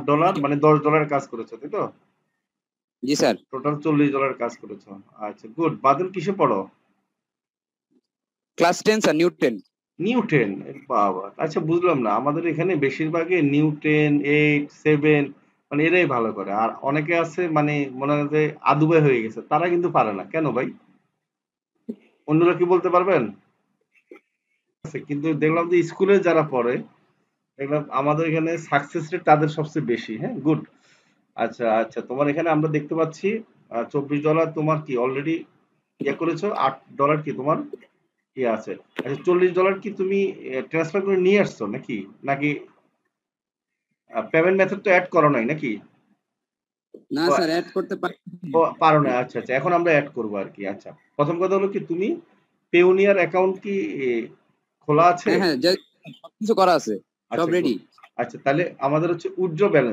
$8 মানে $10 কাজ করেছো, তাই তো? জি স্যার। টোটাল $40 কাজ করেছো। আচ্ছা গুড। বাদল কিসে পড়ো? Class 10 sir, new 10। নিউ 10 বাবা! আচ্ছা বুঝলাম না। আমাদের এখানে বেশিরভাগই নিউ 10, 8, 7 মানে এরাই ভালো করে। আর অনেকে আছে মানে মনে হয় যে আদুবে হয়ে গেছে। তারা কিন্তু পারে না। কেন ভাই? অন্যরা কি বলতে পারবেন? আছে কিন্তু দেখলাম যে স্কুলে যারা পড়ে, দেখলাম আমাদের এখানে সাকসেস রেট তাদের সবচেয়ে বেশি। হ্যাঁ, গুড। আচ্ছা, আচ্ছা। তোমার এখানে আমরা দেখতে পাচ্ছি $24 তোমার কি অলরেডি ইয়ে করেছো? $8 কি তোমার ইয়ে আছে। আচ্ছা $40 কি তুমি ট্রান্সফার করে নিয়ে আসছো নাকি? নাকি পেমেন্ট মেথড তো এড করো নাই নাকি? না ও স্যার, এড করতে পারি। ও পারো না। আচ্ছা, আচ্ছা। এখন আমরা এড করব আরকি। আচ্ছা। প্রথম কথা হলো কি তুমি পেওনিয়ার অ্যাকাউন্ট কি খোলা আছে? হ্যাঁ, হ্যাঁ, সবকিছু করা আছে, সব আচ্ছা, গুড। রেডি। আচ্ছা, তাহলে আমাদের হচ্ছে উইথড্র ব্যালেন্স